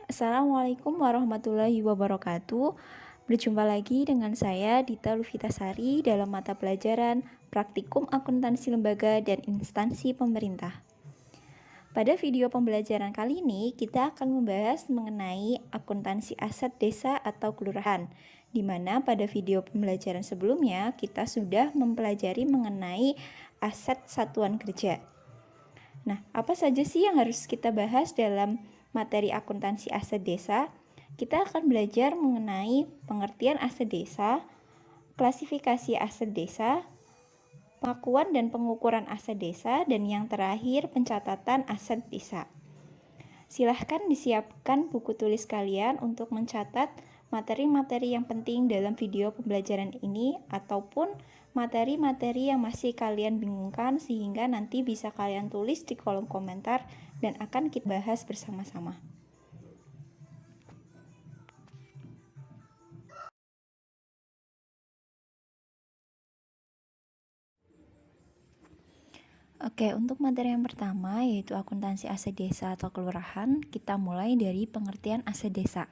Assalamualaikum warahmatullahi wabarakatuh. Berjumpa lagi dengan saya Dita Lufitasari dalam mata pelajaran Praktikum Akuntansi Lembaga dan Instansi Pemerintah. Pada video pembelajaran kali ini, kita akan membahas mengenai akuntansi aset desa atau kelurahan, di mana pada video pembelajaran sebelumnya kita sudah mempelajari mengenai aset satuan kerja. Nah, apa saja sih yang harus kita bahas dalam materi akuntansi aset desa? Kita akan belajar mengenai pengertian aset desa, klasifikasi aset desa, pengakuan dan pengukuran aset desa, dan yang terakhir pencatatan aset desa. Silahkan disiapkan buku tulis kalian untuk mencatat materi-materi yang penting dalam video pembelajaran ini ataupun materi-materi yang masih kalian bingungkan sehingga nanti bisa kalian tulis di kolom komentar dan akan kita bahas bersama-sama. Oke, untuk materi yang pertama yaitu akuntansi aset desa atau kelurahan, kita mulai dari pengertian aset desa.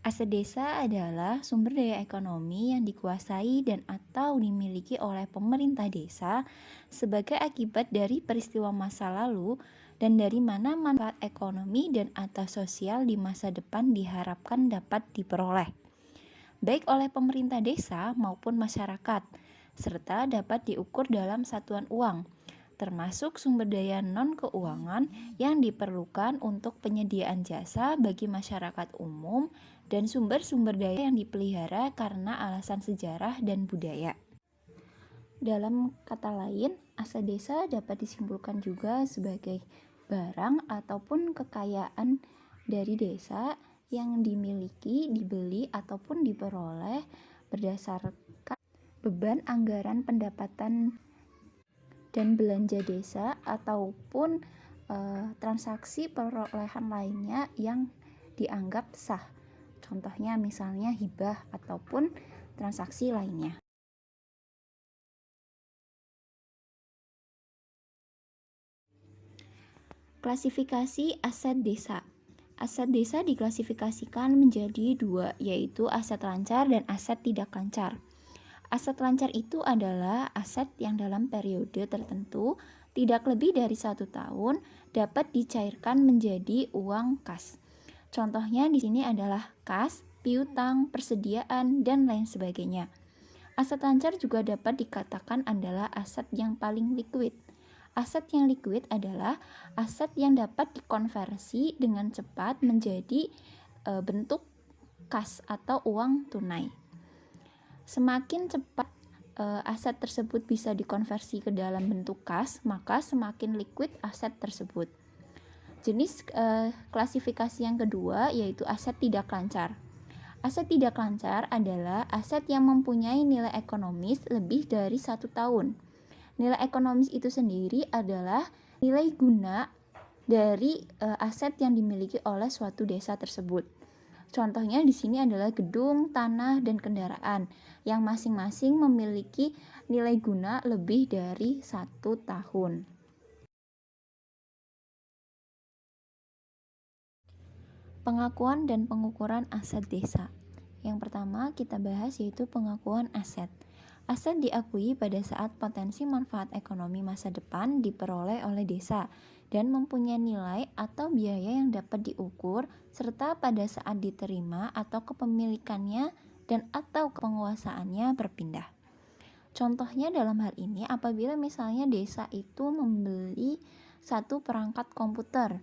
Aset desa adalah sumber daya ekonomi yang dikuasai dan atau dimiliki oleh pemerintah desa sebagai akibat dari peristiwa masa lalu dan dari mana manfaat ekonomi dan atau sosial di masa depan diharapkan dapat diperoleh, baik oleh pemerintah desa maupun masyarakat, serta dapat diukur dalam satuan uang, termasuk sumber daya non-keuangan yang diperlukan untuk penyediaan jasa bagi masyarakat umum dan sumber-sumber daya yang dipelihara karena alasan sejarah dan budaya. Dalam kata lain, aset desa dapat disimpulkan juga sebagai barang ataupun kekayaan dari desa yang dimiliki, dibeli, ataupun diperoleh berdasarkan beban anggaran pendapatan dan belanja desa ataupun transaksi perolehan lainnya yang dianggap sah. Contohnya misalnya hibah ataupun transaksi lainnya. Klasifikasi aset desa. Aset desa diklasifikasikan menjadi dua, yaitu aset lancar dan aset tidak lancar. Aset lancar itu adalah aset yang dalam periode tertentu tidak lebih dari 1 tahun dapat dicairkan menjadi uang kas. Contohnya di sini adalah kas, piutang, persediaan, dan lain sebagainya. Aset lancar juga dapat dikatakan adalah aset yang paling liquid. Aset yang liquid adalah aset yang dapat dikonversi dengan cepat menjadi bentuk kas atau uang tunai. Semakin cepat aset tersebut bisa dikonversi ke dalam bentuk kas, maka semakin liquid aset tersebut. Jenis klasifikasi yang kedua yaitu aset tidak lancar. Aset tidak lancar adalah aset yang mempunyai nilai ekonomis lebih dari 1 tahun. Nilai ekonomis itu sendiri adalah nilai guna dari aset yang dimiliki oleh suatu desa tersebut. Contohnya di sini adalah gedung, tanah, dan kendaraan yang masing-masing memiliki nilai guna lebih dari 1 tahun. Pengakuan dan pengukuran aset desa. Yang pertama kita bahas yaitu pengakuan aset. Aset diakui pada saat potensi manfaat ekonomi masa depan diperoleh oleh desa dan mempunyai nilai atau biaya yang dapat diukur serta pada saat diterima atau kepemilikannya dan atau penguasaannya berpindah. Contohnya dalam hal ini apabila misalnya desa itu membeli satu perangkat komputer,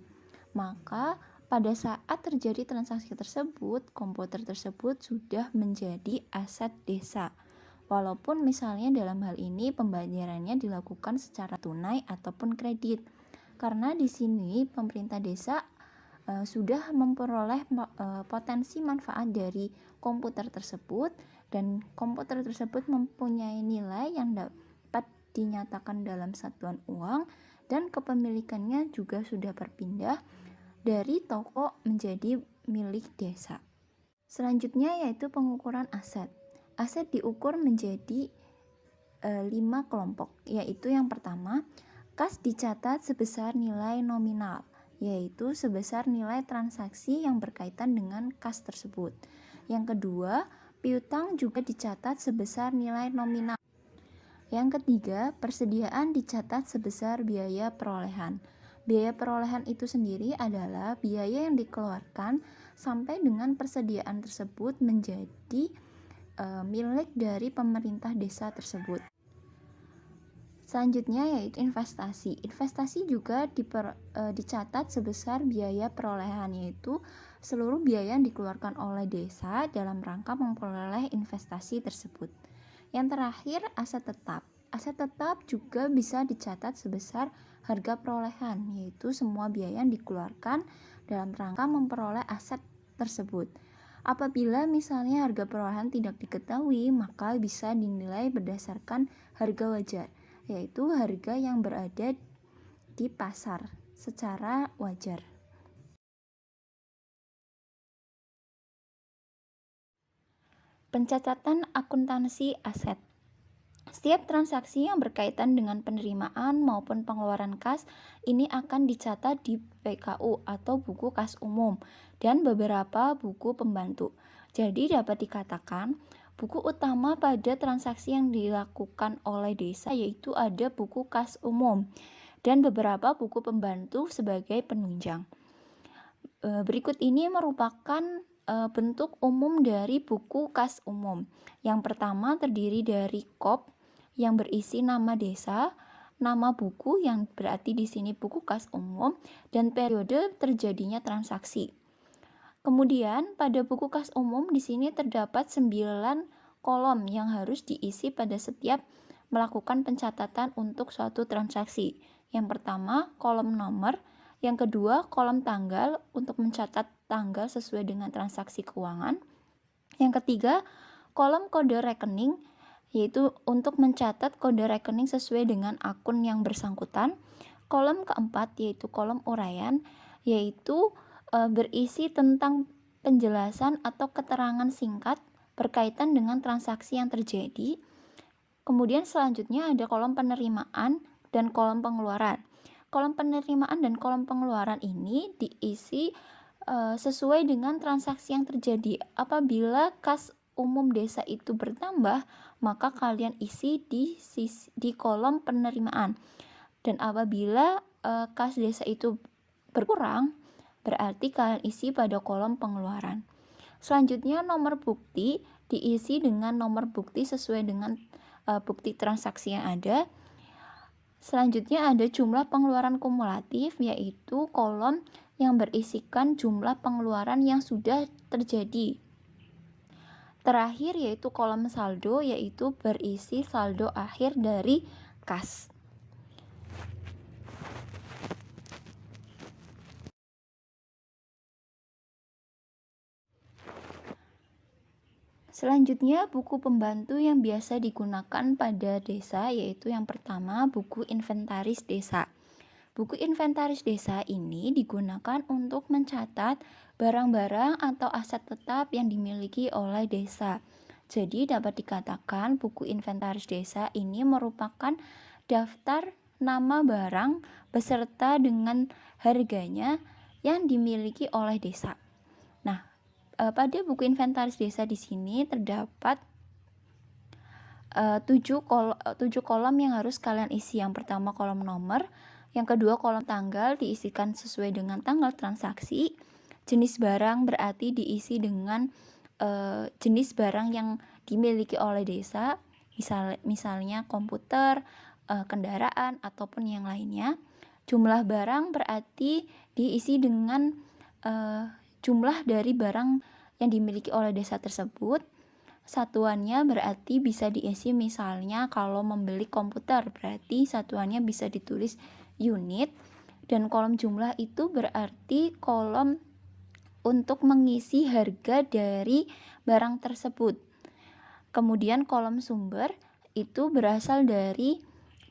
maka pada saat terjadi transaksi tersebut, komputer tersebut sudah menjadi aset desa. Walaupun misalnya dalam hal ini pembayarannya dilakukan secara tunai ataupun kredit. Karena di sini pemerintah desa sudah memperoleh potensi manfaat dari komputer tersebut dan komputer tersebut mempunyai nilai yang dapat dinyatakan dalam satuan uang dan kepemilikannya juga sudah berpindah dari toko menjadi milik desa. Selanjutnya yaitu pengukuran aset. Aset diukur menjadi 5 kelompok, yaitu yang pertama, kas dicatat sebesar nilai nominal. yaitu sebesar nilai transaksi yang berkaitan dengan kas tersebut. Yang kedua, piutang juga dicatat sebesar nilai nominal. Yang ketiga, persediaan dicatat sebesar biaya perolehan. Biaya perolehan itu sendiri adalah biaya yang dikeluarkan sampai dengan persediaan tersebut menjadi milik dari pemerintah desa tersebut. Selanjutnya yaitu investasi. Investasi juga dicatat sebesar biaya perolehan, yaitu seluruh biaya yang dikeluarkan oleh desa dalam rangka memperoleh investasi tersebut. Yang terakhir, aset tetap. Aset tetap juga bisa dicatat sebesar harga perolehan, yaitu semua biaya yang dikeluarkan dalam rangka memperoleh aset tersebut. Apabila misalnya harga perolehan tidak diketahui, maka bisa dinilai berdasarkan harga wajar, yaitu harga yang berada di pasar secara wajar. Pencatatan akuntansi aset. Setiap transaksi yang berkaitan dengan penerimaan maupun pengeluaran kas ini akan dicatat di PKU atau buku kas umum dan beberapa buku pembantu. Jadi dapat dikatakan buku utama pada transaksi yang dilakukan oleh desa yaitu ada buku kas umum dan beberapa buku pembantu sebagai penunjang. Berikut ini merupakan bentuk umum dari buku kas umum. Yang pertama terdiri dari kop yang berisi nama desa, nama buku yang berarti di sini buku kas umum, dan periode terjadinya transaksi. Kemudian pada buku kas umum di sini terdapat 9 kolom yang harus diisi pada setiap melakukan pencatatan untuk suatu transaksi. Yang pertama, kolom nomor. Yang kedua, kolom tanggal untuk mencatat tanggal sesuai dengan transaksi keuangan. Yang ketiga, kolom kode rekening, yaitu untuk mencatat kode rekening sesuai dengan akun yang bersangkutan. Kolom keempat, yaitu kolom uraian, yaitu berisi tentang penjelasan atau keterangan singkat berkaitan dengan transaksi yang terjadi. Kemudian selanjutnya ada kolom penerimaan dan kolom pengeluaran. Kolom penerimaan dan kolom pengeluaran ini diisi sesuai dengan transaksi yang terjadi. Apabila kas umum desa itu bertambah, maka kalian isi di kolom penerimaan. Dan apabila kas desa itu berkurang, berarti kalian isi pada kolom pengeluaran. Selanjutnya nomor bukti diisi dengan nomor bukti sesuai dengan bukti transaksi yang ada. Selanjutnya ada jumlah pengeluaran kumulatif, yaitu kolom yang berisikan jumlah pengeluaran yang sudah terjadi. Terakhir yaitu kolom saldo, yaitu berisi saldo akhir dari kas. Selanjutnya buku pembantu yang biasa digunakan pada desa, yaitu yang pertama buku inventaris desa. Buku inventaris desa ini digunakan untuk mencatat barang-barang atau aset tetap yang dimiliki oleh desa. Jadi dapat dikatakan buku inventaris desa ini merupakan daftar nama barang beserta dengan harganya yang dimiliki oleh desa. Nah, pada buku inventaris desa di sini terdapat 7 kolom yang harus kalian isi. Yang pertama kolom nomor, yang kedua kolom tanggal diisikan sesuai dengan tanggal transaksi. Jenis barang berarti diisi dengan jenis barang yang dimiliki oleh desa, misalnya komputer, kendaraan ataupun yang lainnya. Jumlah barang berarti diisi dengan jumlah dari barang yang dimiliki oleh desa tersebut. Satuannya berarti bisa diisi, misalnya kalau membeli komputer berarti satuannya bisa ditulis unit, dan kolom jumlah itu berarti kolom untuk mengisi harga dari barang tersebut. Kemudian kolom sumber itu berasal dari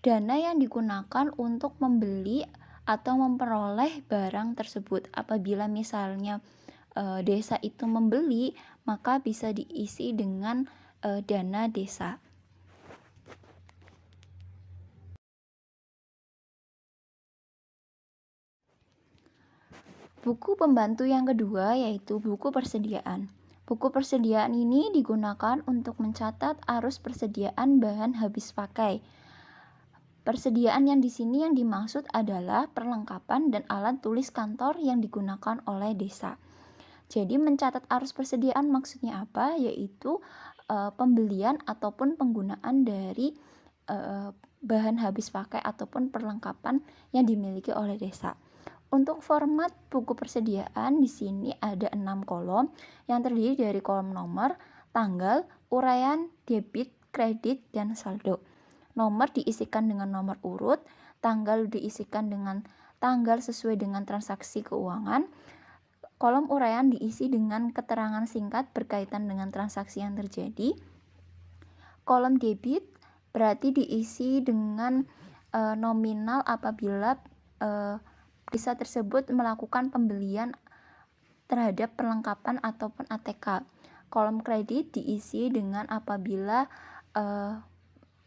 dana yang digunakan untuk membeli atau memperoleh barang tersebut. Apabila misalnya desa itu membeli, maka bisa diisi dengan dana desa. Buku pembantu yang kedua yaitu buku persediaan. Buku persediaan ini digunakan untuk mencatat arus persediaan bahan habis pakai. Persediaan yang di sini yang dimaksud adalah perlengkapan dan alat tulis kantor yang digunakan oleh desa. Jadi mencatat arus persediaan maksudnya apa? Yaitu pembelian ataupun penggunaan dari bahan habis pakai ataupun perlengkapan yang dimiliki oleh desa. Untuk format buku persediaan di sini ada 6 kolom yang terdiri dari kolom nomor, tanggal, uraian, debit, kredit, dan saldo. Nomor diisikan dengan nomor urut, tanggal diisikan dengan tanggal sesuai dengan transaksi keuangan. Kolom uraian diisi dengan keterangan singkat berkaitan dengan transaksi yang terjadi. Kolom debit berarti diisi dengan nominal apabila desa tersebut melakukan pembelian terhadap perlengkapan ataupun ATK. Kolom kredit diisi dengan apabila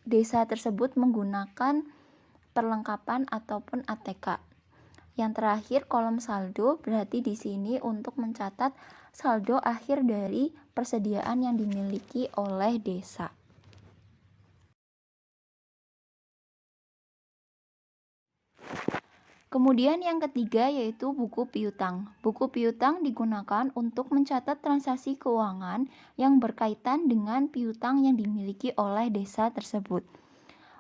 desa tersebut menggunakan perlengkapan ataupun ATK. Yang terakhir kolom saldo berarti di sini untuk mencatat saldo akhir dari persediaan yang dimiliki oleh desa. Kemudian yang ketiga yaitu buku piutang. Buku piutang digunakan untuk mencatat transaksi keuangan yang berkaitan dengan piutang yang dimiliki oleh desa tersebut.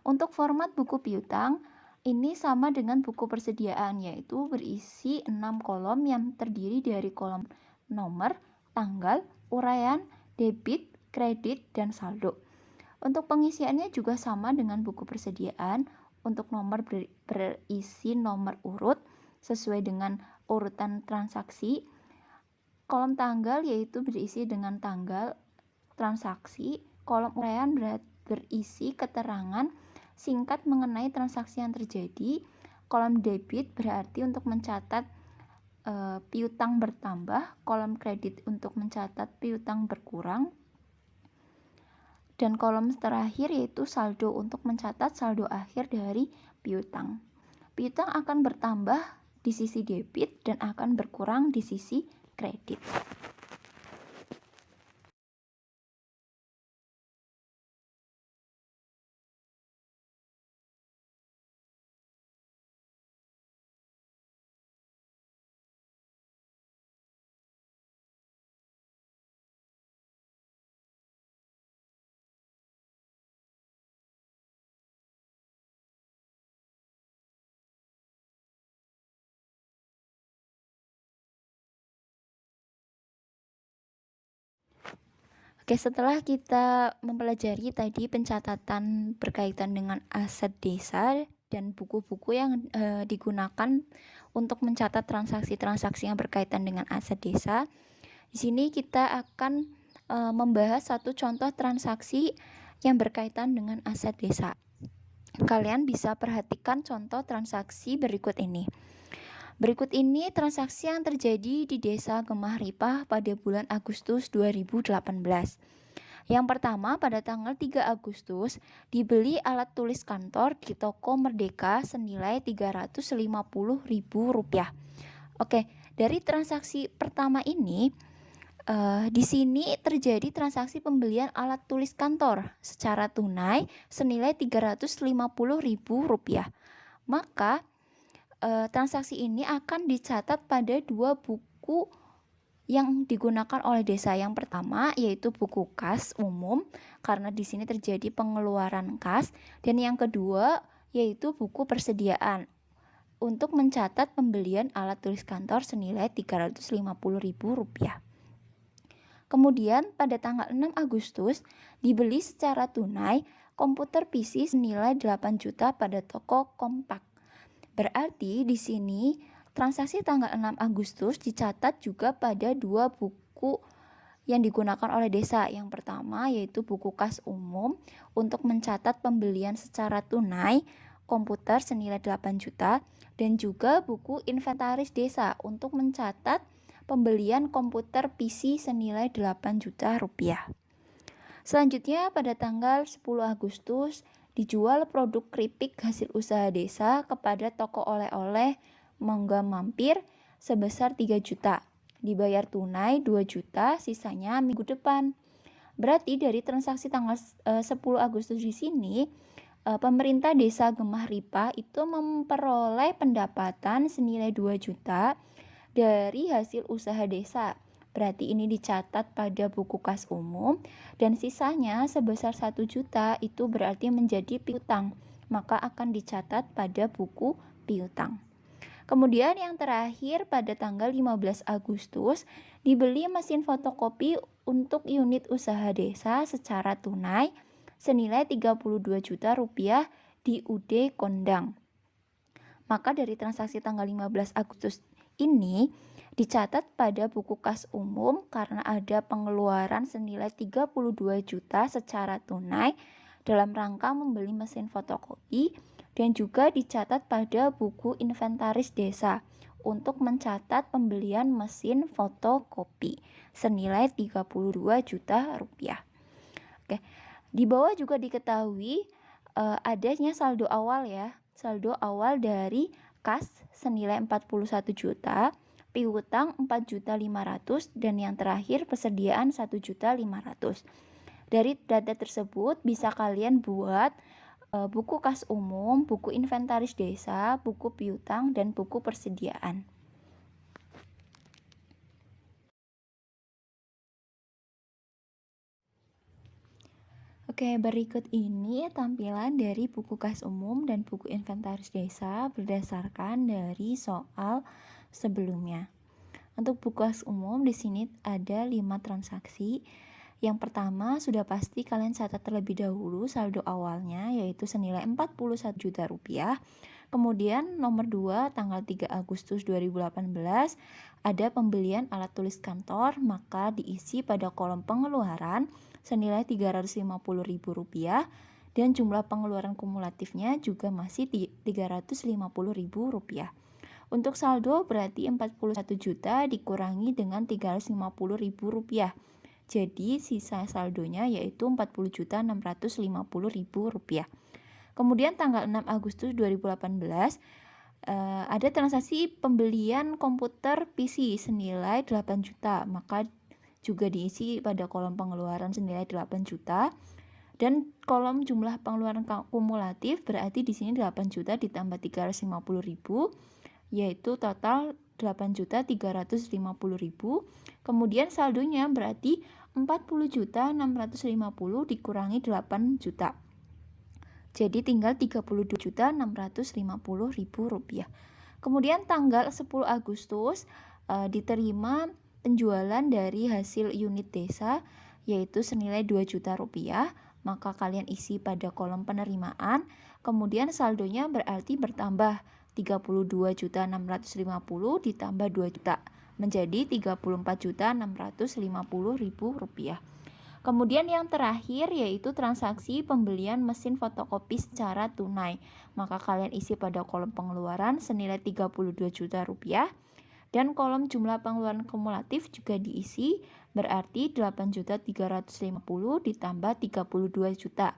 Untuk format buku piutang, ini sama dengan buku persediaan, yaitu berisi 6 kolom yang terdiri dari kolom nomor, tanggal, uraian, debit, kredit, dan saldo. Untuk pengisiannya juga sama dengan buku persediaan. Untuk nomor berisi nomor urut sesuai dengan urutan transaksi. Kolom tanggal yaitu berisi dengan tanggal transaksi. Kolom uraian berisi keterangan singkat mengenai transaksi yang terjadi. Kolom debit berarti untuk mencatat piutang bertambah. Kolom kredit untuk mencatat piutang berkurang. Dan kolom terakhir yaitu saldo untuk mencatat saldo akhir dari piutang. Piutang akan bertambah di sisi debit dan akan berkurang di sisi kredit. Oke, setelah kita mempelajari tadi pencatatan berkaitan dengan aset desa dan buku-buku yang digunakan untuk mencatat transaksi-transaksi yang berkaitan dengan aset desa, di sini kita akan membahas satu contoh transaksi yang berkaitan dengan aset desa. Kalian bisa perhatikan contoh transaksi berikut ini. Berikut ini transaksi yang terjadi di Desa Gemah Ripah pada bulan Agustus 2018. Yang pertama, pada tanggal 3 Agustus dibeli alat tulis kantor di toko Merdeka senilai Rp350.000. Oke, dari transaksi pertama ini di sini terjadi transaksi pembelian alat tulis kantor secara tunai senilai Rp350.000. Maka transaksi ini akan dicatat pada 2 buku yang digunakan oleh desa. Yang pertama yaitu buku kas umum karena di sini terjadi pengeluaran kas, dan yang kedua yaitu buku persediaan untuk mencatat pembelian alat tulis kantor senilai Rp350.000. Kemudian pada tanggal 6 Agustus dibeli secara tunai komputer PC senilai 8 juta pada toko Kompak. Berarti di sini transaksi tanggal 6 Agustus dicatat juga pada 2 buku yang digunakan oleh desa. Yang pertama yaitu buku kas umum untuk mencatat pembelian secara tunai komputer senilai 8 juta dan juga buku inventaris desa untuk mencatat pembelian komputer PC senilai 8 juta rupiah. Selanjutnya pada tanggal 10 Agustus dijual produk keripik hasil usaha desa kepada toko oleh-oleh Mangga Mampir sebesar 3 juta. Dibayar tunai 2 juta, sisanya minggu depan. Berarti dari transaksi tanggal 10 Agustus di sini, pemerintah Desa Gemah Ripah itu memperoleh pendapatan senilai 2 juta dari hasil usaha desa. Berarti ini dicatat pada buku kas umum, dan sisanya sebesar 1 juta itu berarti menjadi piutang, maka akan dicatat pada buku piutang. Kemudian yang terakhir pada tanggal 15 Agustus dibeli mesin fotokopi untuk unit usaha desa secara tunai senilai 32 juta rupiah di UD Kondang. Maka dari transaksi tanggal 15 Agustus ini dicatat pada buku kas umum karena ada pengeluaran senilai 32 juta secara tunai dalam rangka membeli mesin fotokopi, dan juga dicatat pada buku inventaris desa untuk mencatat pembelian mesin fotokopi senilai 32 juta rupiah. Oke. Di bawah juga diketahui adanya saldo awal ya. Saldo awal dari kas senilai 41 juta, piutang 4.500.000, dan yang terakhir persediaan 1.500.000. Dari data tersebut bisa kalian buat buku kas umum, buku inventaris desa, buku piutang, dan buku persediaan. Oke, berikut ini tampilan dari buku kas umum dan buku inventaris desa berdasarkan dari soal sebelumnya. Untuk buku kas umum di sini ada 5 transaksi. Yang pertama, sudah pasti kalian catat terlebih dahulu saldo awalnya, yaitu senilai 41 juta rupiah. Kemudian nomor 2, tanggal 3 Agustus 2018, ada pembelian alat tulis kantor, maka diisi pada kolom pengeluaran senilai Rp350.000, dan jumlah pengeluaran kumulatifnya juga masih Rp350.000. Untuk saldo berarti 41 juta dikurangi dengan Rp350.000. Jadi sisa saldonya yaitu Rp40.650.000. Kemudian tanggal 6 Agustus 2018 ada transaksi pembelian komputer PC senilai 8 juta, maka juga diisi pada kolom pengeluaran senilai 8 juta. Dan kolom jumlah pengeluaran kumulatif berarti di sini 8 juta ditambah 350.000, yaitu total 8.350.000. Kemudian saldonya berarti 40.650 dikurangi 8 juta. Jadi tinggal Rp32.650.000. Kemudian tanggal 10 Agustus diterima penjualan dari hasil unit desa yaitu senilai 2 juta rupiah, maka kalian isi pada kolom penerimaan. Kemudian saldonya berarti bertambah 32.650 ditambah 2 juta menjadi Rp34.650.000. Kemudian yang terakhir yaitu transaksi pembelian mesin fotokopi secara tunai, maka kalian isi pada kolom pengeluaran senilai 32 juta rupiah, dan kolom jumlah pengeluaran kumulatif juga diisi, berarti 8.350 ditambah 32 juta,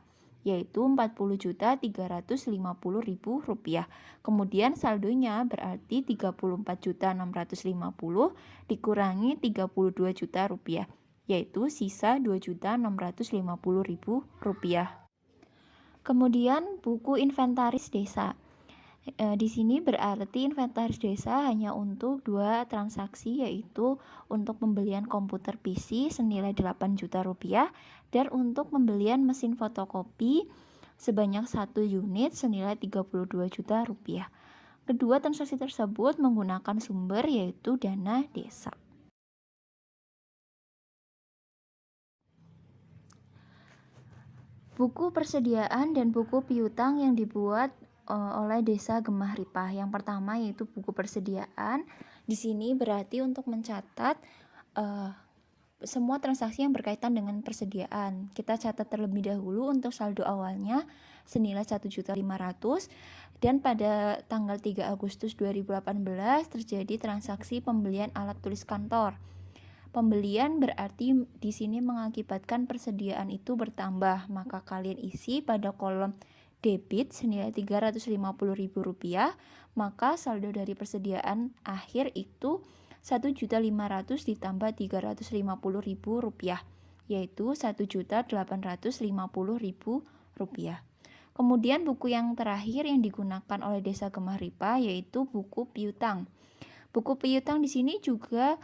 yaitu Rp40.350.000. Kemudian saldonya berarti Rp34.650 dikurangi Rp32 juta, yaitu sisa Rp2.650.000. Kemudian buku inventaris desa. Di sini berarti inventaris desa hanya untuk 2 transaksi, yaitu untuk pembelian komputer PC senilai 8 juta rupiah dan untuk pembelian mesin fotokopi sebanyak 1 unit senilai 32 juta rupiah. Kedua transaksi tersebut menggunakan sumber yaitu dana desa. Buku persediaan dan buku piutang yang dibuat oleh Desa Gemah Ripah. Yang pertama yaitu buku persediaan. Di sini berarti untuk mencatat semua transaksi yang berkaitan dengan persediaan. Kita catat terlebih dahulu untuk saldo awalnya senilai 1.500.000, dan pada tanggal 3 Agustus 2018 terjadi transaksi pembelian alat tulis kantor. Pembelian berarti di sini mengakibatkan persediaan itu bertambah, maka kalian isi pada kolom debit senilai Rp350.000, maka saldo dari persediaan akhir itu 1.500.000 ditambah Rp350.000, yaitu Rp1.850.000. Kemudian buku yang terakhir yang digunakan oleh Desa Gemah Ripah yaitu buku piutang. Buku piutang di sini juga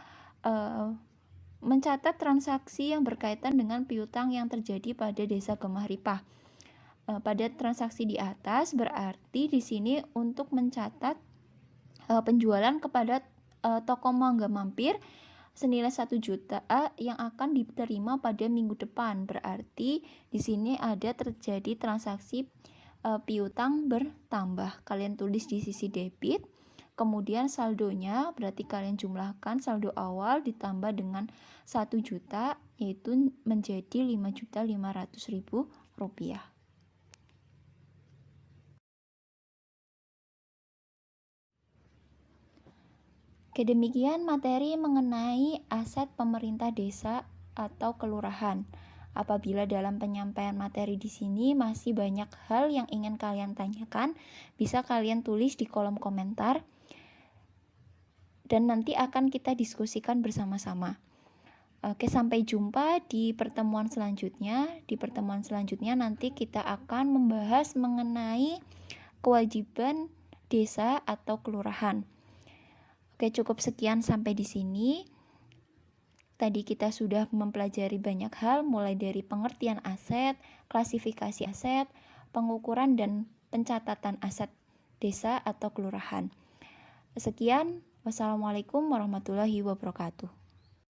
mencatat transaksi yang berkaitan dengan piutang yang terjadi pada Desa Gemah Ripah. Pada transaksi di atas berarti di sini untuk mencatat penjualan kepada toko mangga mampir senilai 1 juta yang akan diterima pada minggu depan. Berarti di sini ada terjadi transaksi piutang bertambah. Kalian tulis di sisi debit. Kemudian saldonya berarti kalian jumlahkan saldo awal ditambah dengan 1 juta yaitu menjadi Rp5.500.000. Oke, demikian materi mengenai aset pemerintah desa atau kelurahan. Apabila dalam penyampaian materi di sini masih banyak hal yang ingin kalian tanyakan, bisa kalian tulis di kolom komentar dan nanti akan kita diskusikan bersama-sama. Oke, sampai jumpa di pertemuan selanjutnya. Di pertemuan selanjutnya nanti kita akan membahas mengenai kewajiban desa atau kelurahan. Oke, cukup sekian sampai di sini. Tadi kita sudah mempelajari banyak hal, mulai dari pengertian aset, klasifikasi aset, pengukuran dan pencatatan aset desa atau kelurahan. Sekian, wassalamualaikum warahmatullahi wabarakatuh.